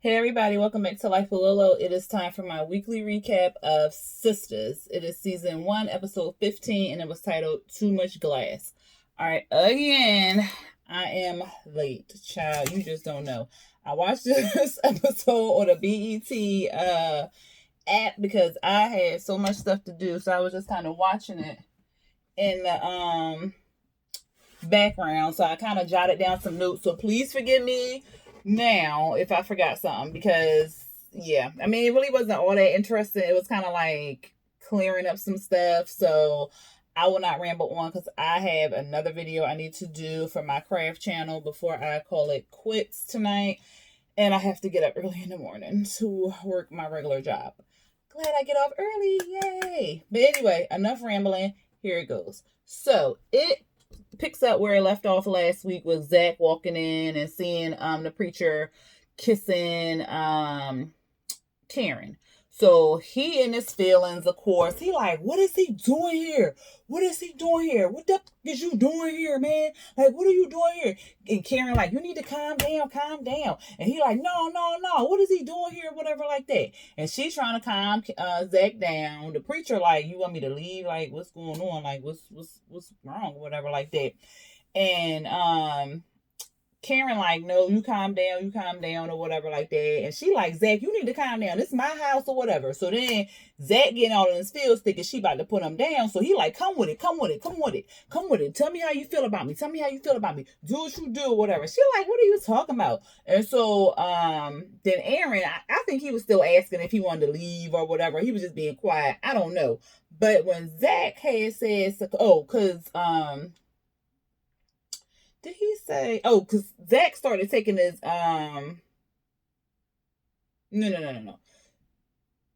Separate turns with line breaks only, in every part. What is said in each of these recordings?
Hey everybody, welcome back to Life with Lolo. It is time for my weekly recap of Sistas. It is season 1, episode 15, and it was titled Too Much Glass. Alright, again, I am late, child. You just don't know. I watched this episode on the BET app because I had so much stuff to do, so I was just kind of watching it in the background. So I kind of jotted down some notes. So please forgive me now if I forgot something because yeah, I mean it really wasn't all that interesting. It was kind of like clearing up some stuff. So I will not ramble on because I have another video I need to do for my craft channel before I call it quits tonight. And I have to get up early in the morning to work my regular job. Glad I get off early. Yay. But anyway, enough rambling. Here it goes. So it picks up where it left off last week with Zach walking in and seeing the preacher kissing Karen. So he in his feelings, of course. He like, what is he doing here? What is he doing here? What the is you doing here, man? Like, what are you doing here? And Karen like, you need to calm down, calm down. And he like, no, no, no. What is he doing here? Whatever like that. And she's trying to calm Zach down. The preacher like, you want me to leave? Like, what's going on? Like, what's wrong? Whatever like that. And Karen like, no, you calm down, or whatever like that. And she like, Zach, you need to calm down. This is my house or whatever. So then Zach getting all in his feels thinking she about to put him down. So he like, come with it, come with it, come with it, come with it. Tell me how you feel about me. Tell me how you feel about me. Do what you do, whatever. She like, what are you talking about? And so then Aaron, I think he was still asking if he wanted to leave or whatever. He was just being quiet. I don't know. But when Zach had said, oh, because did he say? Oh, because Zach started taking his no.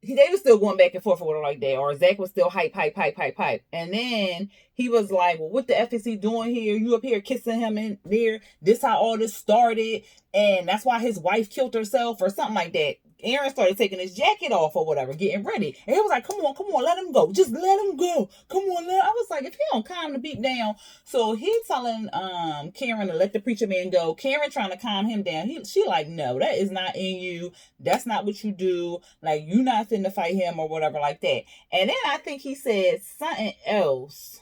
They were still going back and forth with her like that, or Zach was still hype. And then he was like, well, what the F is he doing here? You up here kissing him in there. This how all this started. And that's why his wife killed herself or something like that. Aaron started taking his jacket off or whatever, getting ready. And he was like, come on, let him go. Just let him go. Come on, I was like, if he don't calm the beat down. So he telling Karen to let the preacher man go. Karen trying to calm him down. She like, no, that is not in you. That's not what you do. Like, you not finna fight him or whatever like that. And then I think he said something else.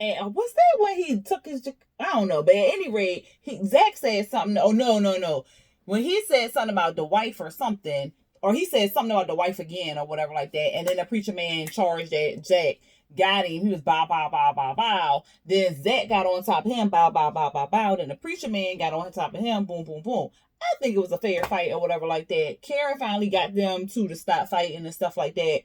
And was that when he took his? I don't know, but at any rate, Zach said something. Oh no. When he said something about the wife or something, or he said something about the wife again or whatever like that, and then the preacher man charged that Jack got him. He was bow. Then Zach got on top of him, bow. Then the preacher man got on top of him, boom. I think it was a fair fight or whatever like that. Karen finally got them two to stop fighting and stuff like that.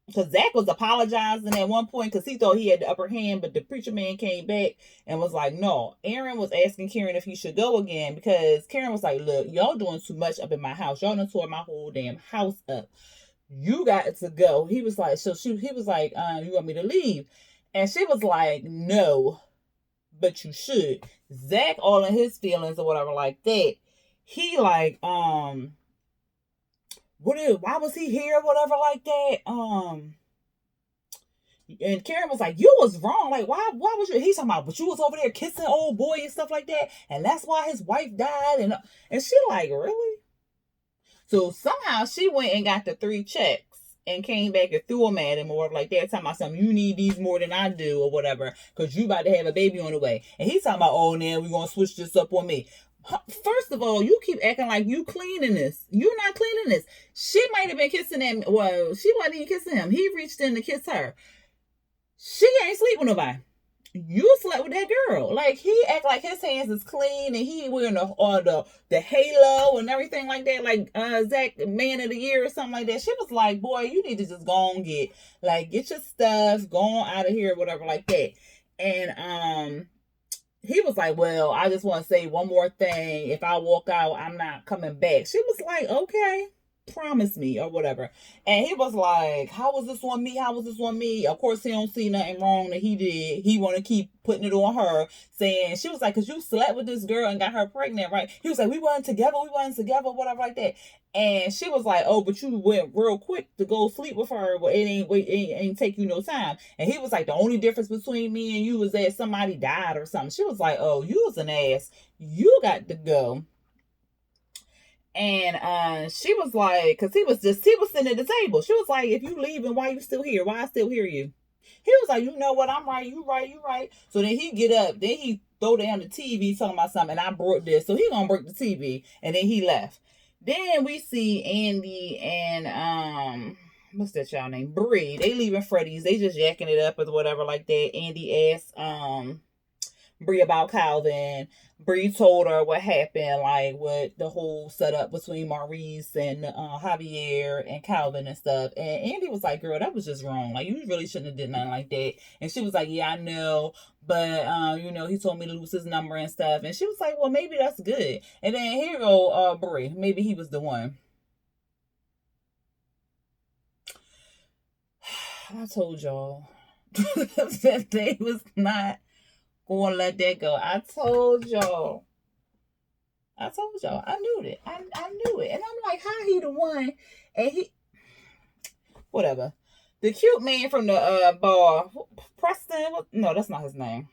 Because Zach was apologizing at one point because he thought he had the upper hand, but the preacher man came back and was like, no. Aaron was asking Karen if he should go again because Karen was like, look, y'all doing too much up in my house. Y'all done tore my whole damn house up. You got to go. He was like, he was like, you want me to leave? And she was like, no, but you should. Zach, all in his feelings or whatever like that, he like, why was he here, whatever like that. And Karen was like, you was wrong. Like, why was you? He's talking about, but you was over there kissing old boy and stuff like that. And that's why his wife died. And she like, really? So somehow she went and got the 3 checks and came back and threw them at him or whatever like that. Talking about something, you need these more than I do or whatever. Because you about to have a baby on the way. And he's talking about, oh, now we're going to switch this up on me. First of all, you keep acting like you cleaning this. You're not cleaning this. She might have been kissing him. Well, she wasn't even kissing him. He reached in to kiss her. She ain't sleep with nobody. You slept with that girl. Like, he act like his hands is clean and he wearing the halo and everything like that. Like Zach, man of the year or something like that. She was like, boy, you need to just go and get your stuff, go on out of here, whatever like that. And he was like, well, I just want to say one more thing. If I walk out, I'm not coming back. She was like, okay, promise me or whatever. And he was like, how was this on me? How was this on me? Of course, he don't see nothing wrong that he did. He want to keep putting it on her, saying, she was like, because you slept with this girl and got her pregnant, right? He was like, we weren't together, whatever like that. And she was like, oh, but you went real quick to go sleep with her. Well, it ain't take you no time. And he was like, the only difference between me and you was that somebody died or something. She was like, oh, you was an ass. You got to go. And she was like, because he was sitting at the table. She was like, if you leaving, why you still here? Why I still hear you? He was like, you know what? I'm right. You right. You right. So then he get up. Then he throw down the TV talking about something. And I broke this. So he gonna break the TV. And then he left. Then we see Andy and what's that y'all name? Brie. They leaving Freddy's. They just jacking it up or whatever like that. Andy asked Brie about Calvin. Brie told her what happened, like what the whole setup between Maurice and Javier and Calvin and stuff. And Andy was like, "Girl, that was just wrong. Like you really shouldn't have did nothing like that." And she was like, "Yeah, I know, but he told me to lose his number and stuff." And she was like, "Well, maybe that's good." And then here go Brie. Maybe he was the one. I told y'all that they was not gonna let that go. I told y'all. I knew it. I knew it. And I'm like, how he the one? And he, whatever. The cute man from the bar, Preston. No, that's not his name.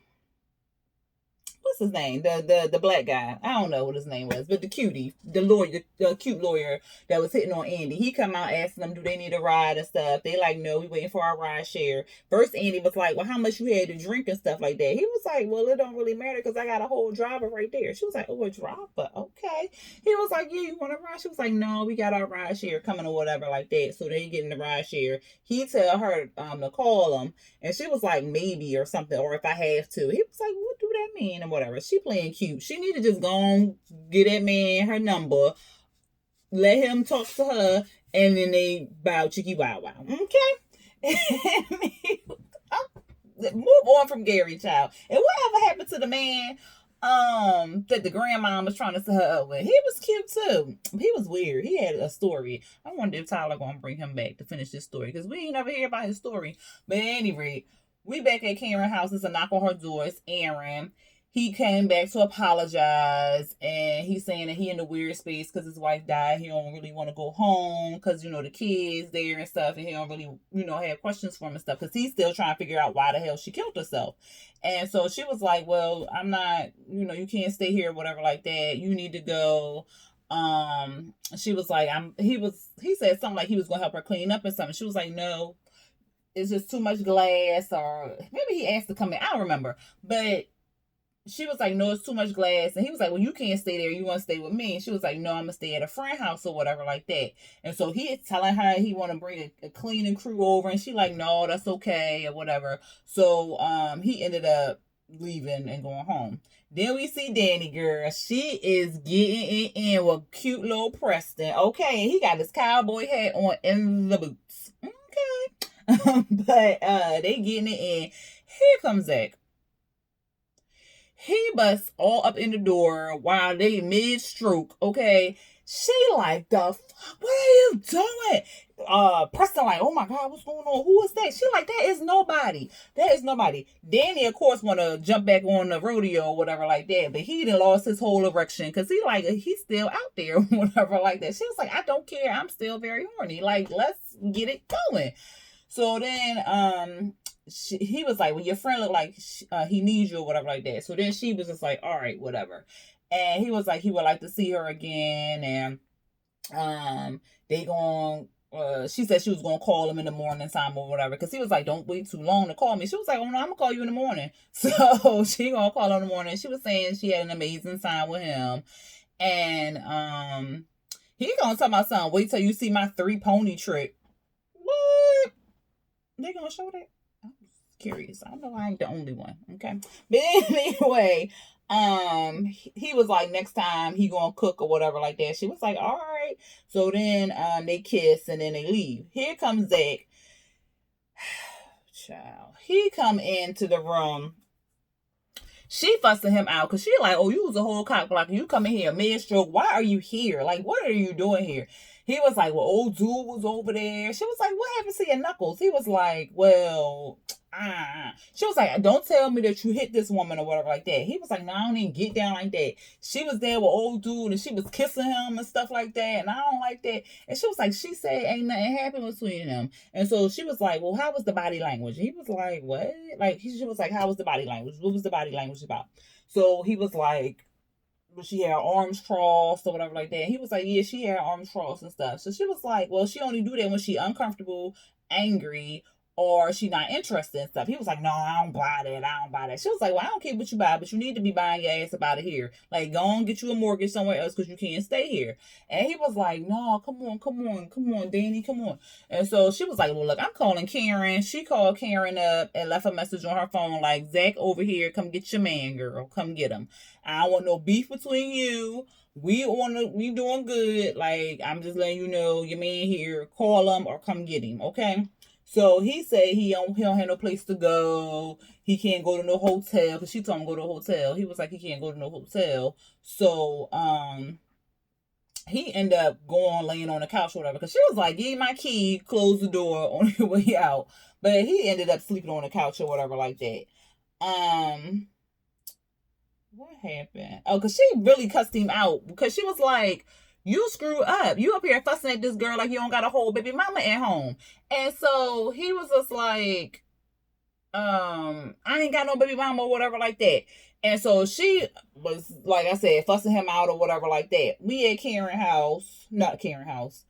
What's his name? The black guy. I don't know what his name was, but the cutie, the lawyer, the cute lawyer that was hitting on Andy. He come out asking them, do they need a ride and stuff. They like, no, we waiting for our ride share. First, Andy was like, well, how much you had to drink and stuff like that. He was like, well, it don't really matter because I got a whole driver right there. She was like, oh, a driver, okay. He was like, yeah, you want a ride? She was like, no, we got our ride share coming or whatever like that. So they getting the ride share. He tell her to call him, and she was like, maybe or something, or if I have to. He was like, what do that mean and whatever. She playing cute. She need to just go on, get that man her number, let him talk to her, and then they bow chicky wow wow. Okay? Move on from Gary, child. And whatever happened to the man that the grandma was trying to set her up with? He was cute too. He was weird. He had a story. I wonder if Tyler gonna bring him back to finish this story, because we ain't never hear about his story. But at any rate, we back at Karen's house. It's a knock on her door. It's Aaron. He came back to apologize, and he's saying that he in a weird space because his wife died. He don't really want to go home because, the kids there and stuff, and he don't really, have questions for him and stuff, because he's still trying to figure out why the hell she killed herself. And so she was like, well, I'm not, you can't stay here, whatever like that. You need to go. She was like, he said something like he was going to help her clean up or something. She was like, no, it's just too much glass, or maybe he asked to come in. I don't remember. But she was like, no, it's too much glass. And he was like, well, you can't stay there. You want to stay with me? And she was like, no, I'm going to stay at a friend house or whatever like that. And so he is telling her he want to bring a cleaning crew over. And she like, no, that's okay or whatever. So he ended up leaving and going home. Then we see Danny, girl. She is getting it in with cute little Preston. Okay, and he got his cowboy hat on and the boots. Okay. But they getting it in. Here comes Zach. He busts all up in the door while they mid-stroke, okay? She like, the fuck, what are you doing? Preston like, oh my God, what's going on? Who is that? She like, that is nobody. That is nobody. Danny, of course, want to jump back on the rodeo or whatever like that, but he done lost his whole erection because he's still out there or whatever like that. She was like, I don't care. I'm still very horny. Like, let's get it going. So then, he was like, well, your friend looked like he needs you or whatever like that. So then she was just like, all right, whatever. And he was like, he would like to see her again. And they going she said she was going to call him in the morning time or whatever. Because he was like, don't wait too long to call me. She was like, oh, no, I'm going to call you in the morning. So she going to call him in the morning. She was saying she had an amazing time with him. And he going to tell my son, wait till you see my 3-pony trick. What? They going to show that? Curious. I know I ain't the only one. Okay. But anyway, he was like, next time he gonna cook or whatever like that. She was like, all right. So then they kiss and then they leave. Here comes Zach. Child. He come into the room. She fussing him out because she like, oh, you was a whole cock blocker. You come in here mid-stroke. Why are you here? Like, what are you doing here? He was like, well, old dude was over there. She was like, what happened to your knuckles? He was like, well, She was like, don't tell me that you hit this woman or whatever like that. He was like, no, I don't even get down like that. She was there with old dude and she was kissing him and stuff like that. And I don't like that. And she was like, she said ain't nothing happened between them. And so she was like, well, how was the body language? He was like, what? Like, she was like, how was the body language? What was the body language about? So he was like, she had her arms crossed or whatever like that. He was like, yeah, she had her arms crossed and stuff. So she was like, well, she only do that when she uncomfortable, angry, or she not interested in stuff. He was like, no, I don't buy that. I don't buy that. She was like, well, I don't care what you buy, but you need to be buying your ass up out of here. Like, go and get you a mortgage somewhere else because you can't stay here. And he was like, no, come on, Danny, come on. And so she was like, well, look, I'm calling Karen. She called Karen up and left a message on her phone like, Zach over here, come get your man, girl. Come get him. I don't want no beef between you. We doing good. Like, I'm just letting you know, your man here, call him or come get him, okay? So he said he don't have no place to go. He can't go to no hotel because she told him to go to a hotel. He was like he can't go to no hotel. So he ended up going laying on the couch or whatever because she was like, give me my key, close the door on your way out. But he ended up sleeping on the couch or whatever like that. What happened? Oh, because she really cussed him out because she was like, you screw up. You up here fussing at this girl like you don't got a whole baby mama at home. And so he was just like, I ain't got no baby mama or whatever like that. And so she was, like I said, fussing him out or whatever like that. We at Karen house. Not Karen house.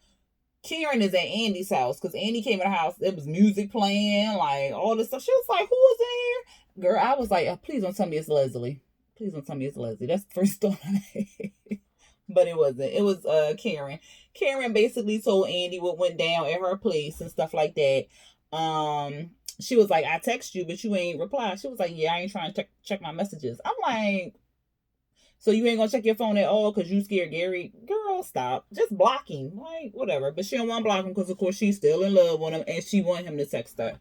Karen is at Andy's house because Andy came in the house. There was music playing, like all this stuff. She was like, who is in here? Girl, I was like, please don't tell me it's Leslie. Please don't tell me it's Leslie. That's the first thought I had. But it wasn't. It was Karen. Karen basically told Andy what went down at her place and stuff like that. She was like, I text you, but you ain't reply. She was like, yeah, I ain't trying to check my messages. I'm like, so you ain't gonna check your phone at all because you scared Gary? Girl, stop. Just block him. Like, whatever. But she don't want to block him because, of course, she's still in love with him and she want him to text her.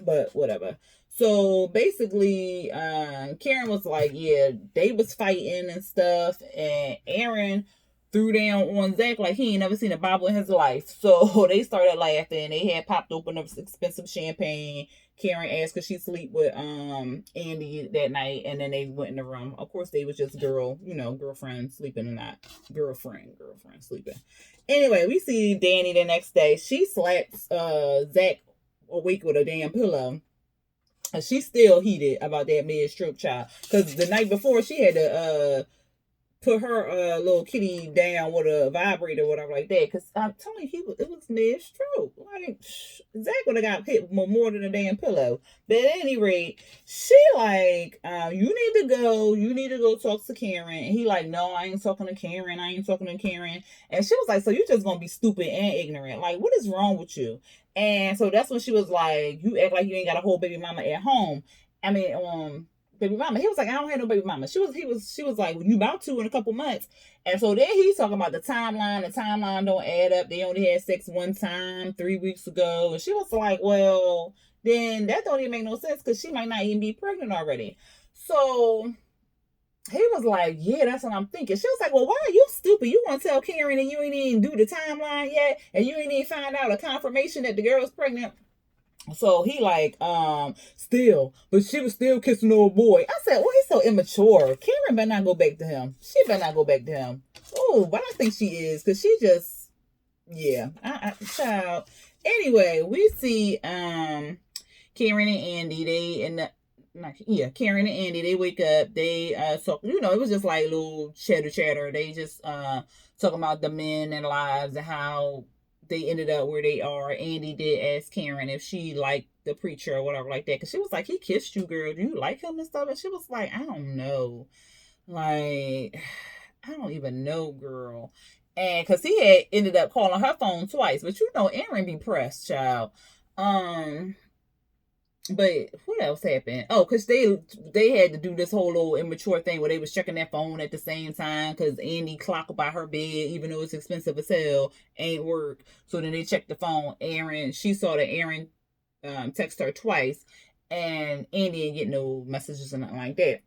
But whatever. So basically, Karen was like, yeah, they was fighting and stuff, and Aaron threw down on Zach like he ain't never seen a Bible in his life. So they started laughing. They had popped open up expensive champagne. Karen asked could she sleep with Andy that night, and then they went in the room. Of course, they was just girlfriend sleeping, and not girlfriend sleeping. Anyway, we see Danny the next day. She slaps Zach awake with a damn pillow. And she's still heated about that mid-stroke child. Because the night before, she had to put her little kitty down with a vibrator or whatever like that. Because I'm telling you, it was mid-stroke. Like, Zach would have got hit more than a damn pillow. But at any rate, she like, you need to go. You need to go talk to Karen. And he like, no, I ain't talking to Karen. I ain't talking to Karen. And she was like, so you just going to be stupid and ignorant. Like, what is wrong with you? And so that's when she was like, you act like you ain't got a whole baby mama at home. I mean, baby mama. He was like, I don't have no baby mama. She was like, well, you about to in a couple months. And so then he's talking about the timeline. The timeline don't add up. They only had sex one time 3 weeks ago. And she was like, well, then that don't even make no sense because she might not even be pregnant already. So he was like, yeah, that's what I'm thinking. She was like, well, why are you stupid? You want to tell Karen and you ain't even do the timeline yet? And you ain't even find out a confirmation that the girl's pregnant? So he like, still, but she was still kissing the old boy. I said, well, he's so immature. Karen better not go back to him. She better not go back to him. Oh, but I think she is, because she just, yeah, child. Anyway, we see, Karen and Andy, Karen and Andy, they wake up, they talk, it was just like little chatter. They just talking about the men and their lives and how they ended up where they are. Andy did ask Karen if she liked the preacher or whatever like that, because she was like, he kissed you, girl, do you like him and stuff? And she was like, I don't know, like, I don't even know, girl. And because he had ended up calling her phone twice, but Aaron be pressed, child. But what else happened? Oh, because they had to do this whole little immature thing where they was checking their phone at the same time because Andy clock by her bed, even though it's expensive as hell, ain't work. So then they checked the phone. She saw that Aaron text her twice, and Andy didn't get no messages or nothing like that.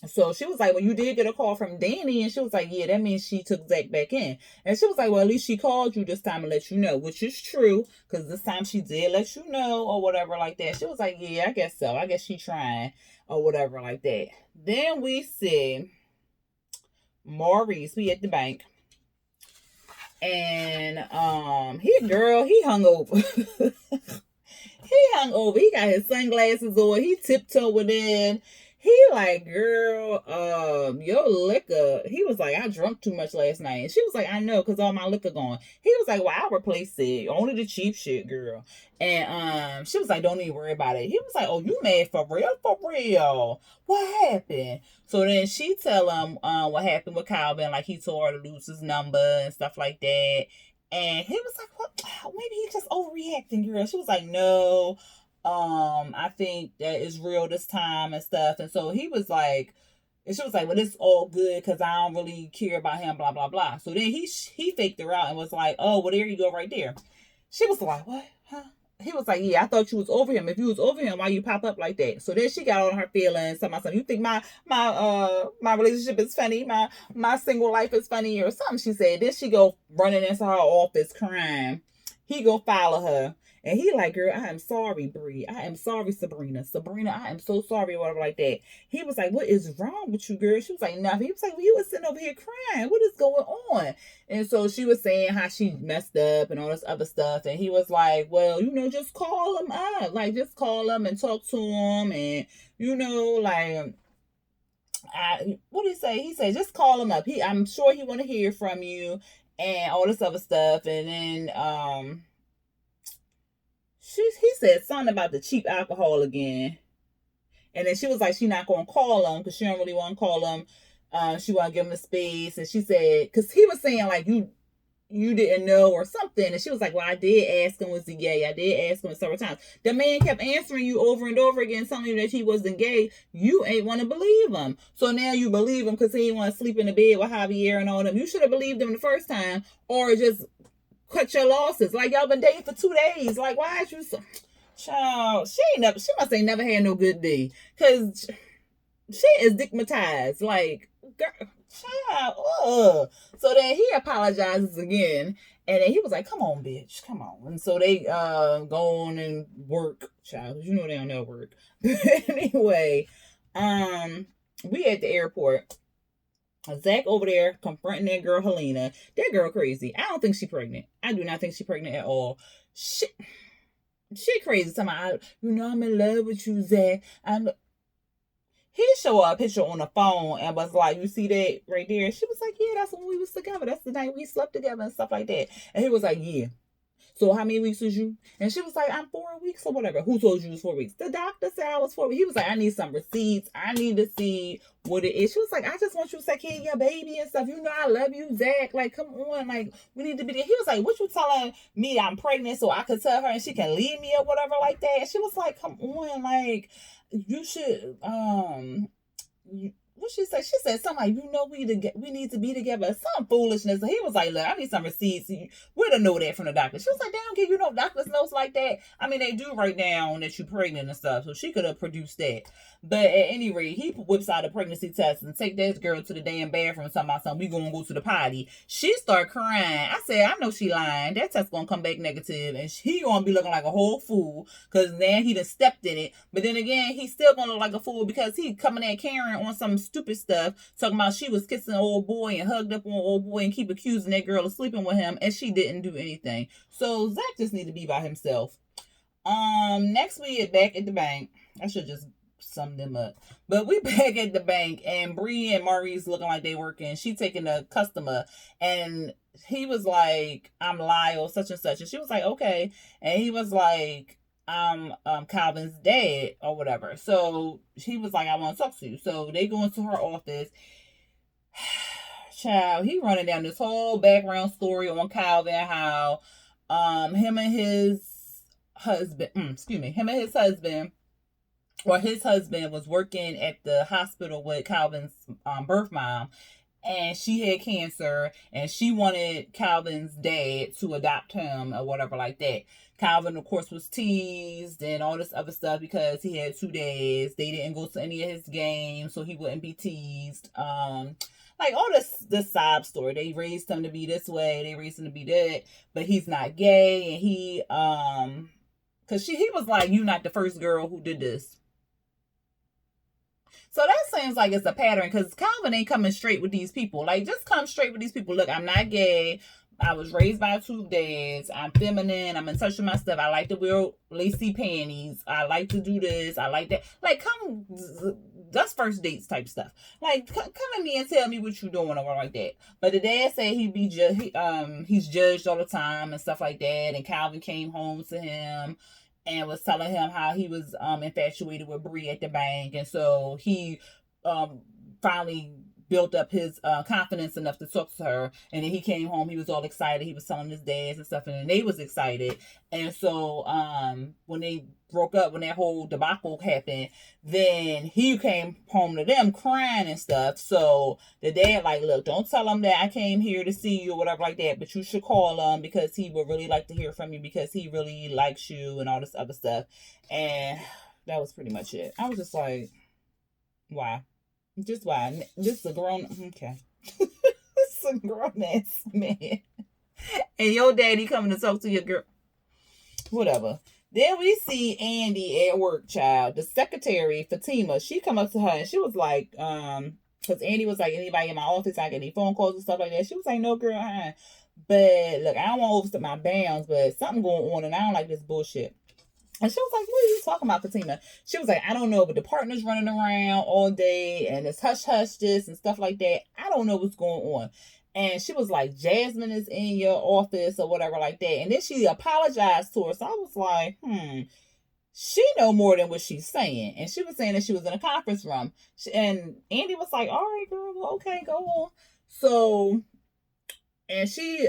So she was like, well, you did get a call from Danny. And she was like, yeah, that means she took Zach back in. And she was like, well, at least she called you this time and let you know, which is true. Because this time she did let you know or whatever like that. She was like, yeah, I guess so. I guess she trying or whatever like that. Then we see Maurice. We at the bank. And he hung over. He hung over. He got his sunglasses on. He tiptoed in. He like, girl, your liquor. He was like, I drunk too much last night. And she was like, I know, because all my liquor gone. He was like, well, I'll replace it. Only the cheap shit, girl. And she was like, don't even worry about it. He was like, oh, you mad for real? For real? What happened? So then she tell him what happened with Calvin. Like, he told her to lose his number and stuff like that. And he was like, what? Maybe he's just overreacting, girl. She was like, no. I think that it's real this time and stuff. And so he was like, and she was like, well, it's all good because I don't really care about him, blah, blah, blah. So then he faked her out and was like, oh, well, there you go right there. She was like, what? Huh? He was like, yeah, I thought you was over him. If you was over him, why you pop up like that? So then she got on her feelings. Something, you think my relationship is funny? My single life is funny or something, she said. Then she go running into her office crying. He go follow her. And he like, girl, I am sorry, Brie. I am sorry, Sabrina. Sabrina, I am so sorry, or whatever like that. He was like, what is wrong with you, girl? She was like, nothing. He was like, well, you was sitting over here crying. What is going on? And so she was saying how she messed up and all this other stuff. And he was like, well, just call him up. Like, just call him and talk to him. And, like, what did he say? He said, just call him up. I'm sure he want to hear from you and all this other stuff. And then, he said something about the cheap alcohol again. And then she was like, she not going to call him because she don't really want to call him. She want to give him the space. And she said, because he was saying like, you didn't know or something. And she was like, well, I did ask him, was he gay? I did ask him several times. The man kept answering you over and over again, telling you that he wasn't gay. You ain't want to believe him. So now you believe him because he didn't want to sleep in the bed with Javier and all them. You should have believed him the first time, or just cut your losses. Like, y'all been dating for 2 days. Like, why is you so... Child, she must ain't never had no good day. Because she is stigmatized. Like, girl, child, ugh. So then he apologizes again. And then he was like, come on, bitch, come on. And so they go on and work, child. You know they don't know work. Anyway, we at the airport. Zach over there confronting that girl Helena. That girl crazy. I don't think she's pregnant. I do not think she's pregnant at all. She crazy. Somebody, I'm in love with you, Zach. He show up, picture on the phone, and was like, you see that right there? She was like, yeah, that's when we was together. That's the night we slept together and stuff like that. And he was like, yeah. So how many weeks was you? And she was like, I'm 4 weeks or whatever. Who told you it was 4 weeks? The doctor said I was 4 weeks. He was like, I need some receipts. I need to see what it is. She was like, I just want you to take care of your baby and stuff. I love you, Zach. Like, come on. Like, we need to be there. He was like, what you telling me I'm pregnant so I could tell her and she can leave me or whatever like that? And she was like, come on. Like, you should, what she said? She said something like, we need to be together. Some foolishness. And he was like, look, I need some receipts. Where to know that from the doctor? She was like, they don't give you no doctor's notes like that. I mean, they do write down that you're pregnant and stuff. So she could have produced that. But at any rate, he whips out a pregnancy test and take that girl to the damn bathroom. Talking about something, we gonna go to the potty. She start crying. I said, I know she lying. That test gonna come back negative, and he gonna be looking like a whole fool because now he done stepped in it. But then again, he's still gonna look like a fool because he coming at Karen on some stupid stuff, talking about she was kissing an old boy and hugged up on an old boy and keep accusing that girl of sleeping with him, and she didn't do anything. So Zach just need to be by himself. Next we get back at the bank. I should just sum them up. But we back at the bank, and Brie and Maurice looking like they working. She taking a customer, and he was like, I'm Lyle, such and such. And she was like, okay. And he was like, I'm Calvin's dad or whatever. So he was like, I want to talk to you. So they go into her office. Child, he running down this whole background story on Calvin, how him and his husband was working at the hospital with Calvin's birth mom, and she had cancer, and she wanted Calvin's dad to adopt him or whatever like that. Calvin, of course, was teased and all this other stuff because he had 2 days. They didn't go to any of his games, so he wouldn't be teased. Like all this sob story. They raised him to be this way, they raised him to be that, but he's not gay, and he because he was like, you not the first girl who did this. So that seems like it's a pattern, because Calvin ain't coming straight with these people. Like, just come straight with these people. Look, I'm not gay. I was raised by 2 dads. I'm feminine. I'm in touch with my stuff. I like to wear lacy panties. I like to do this. I like that. Like, come that's first dates type stuff. Like, come at me and tell me what you doing or like that. But the dad said he's judged all the time and stuff like that. And Calvin came home to him and was telling him how he was infatuated with Brie at the bank, and so he finally built up his confidence enough to talk to her. And then he came home, he was all excited, he was telling his dads and stuff, and then they was excited. And so when they broke up, when that whole debacle happened, then he came home to them crying and stuff. So the dad like, look, don't tell him that I came here to see you or whatever like that, but you should call him because he would really like to hear from you because he really likes you and all this other stuff. And that was pretty much it. I was just like, why? Just why? Just a grown, okay. It's a grown ass man. And your daddy coming to talk to your girl. Whatever. Then we see Andy at work, child. The secretary, Fatima, she come up to her and she was like, because Andy was like, anybody in my office, I get any phone calls and stuff like that. She was like, no, girl, But look, I don't want to overstep my bounds, but something going on and I don't like this bullshit. And she was like, what are you talking about, Fatima? She was like, I don't know, but the partner's running around all day and it's hush-hush this and stuff like that. I don't know what's going on. And she was like, Jasmine is in your office or whatever like that. And then she apologized to her. So I was like, she know more than what she's saying. And she was saying that she was in a conference room. And Andy was like, all right, girl, well, okay, go on. So... And she,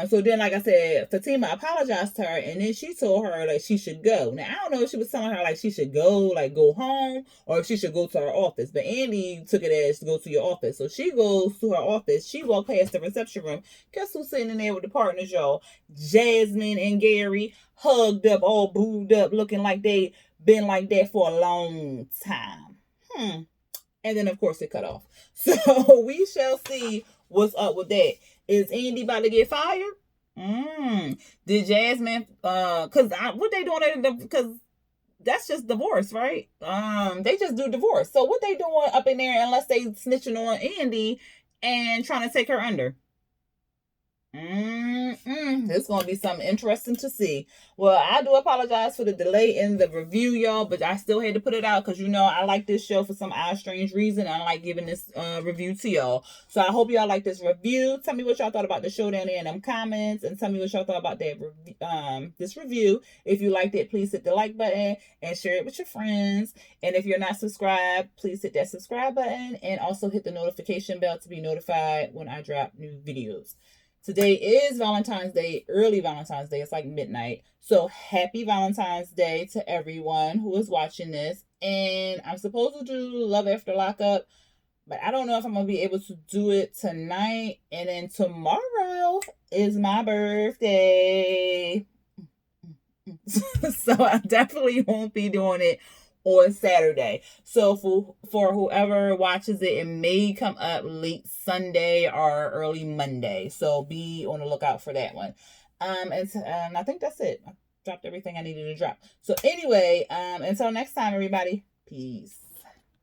so then, like I said, Fatima apologized to her, and then she told her, like, she should go. Now, I don't know if she was telling her, like, she should go, like, go home, or if she should go to her office. But Andy took it as to go to your office. So she goes to her office. She walked past the reception room. Guess who's sitting in there with the partners, y'all? Jasmine and Gary, hugged up, all booed up, looking like they been like that for a long time. And then, of course, it cut off. So we shall see what's up with that. Is Andy about to get fired? Did Jasmine, cause what they doing, because that's just divorce, right? They just do divorce. So what they doing up in there unless they snitching on Andy and trying to take her under? It's going to be something interesting to see. Well, I do apologize for the delay in the review, y'all, but I still had to put it out because, you know, I like this show for some odd, strange reason. I like giving this review to y'all. So I hope y'all like this review. Tell me what y'all thought about the show down there in them comments, and tell me what y'all thought about that this review. If you liked it, please hit the like button and share it with your friends. And if you're not subscribed, please hit that subscribe button and also hit the notification bell to be notified when I drop new videos. Today is Valentine's Day, early Valentine's Day. It's like midnight. So happy Valentine's Day to everyone who is watching this. And I'm supposed to do Love After Lockup, but I don't know if I'm going to be able to do it tonight. And then tomorrow is my birthday. So I definitely won't be doing it on Saturday. So for whoever watches it, it may come up late Sunday or early Monday. So be on the lookout for that one. And I think that's it. I dropped everything I needed to drop. So anyway, until next time, everybody, peace.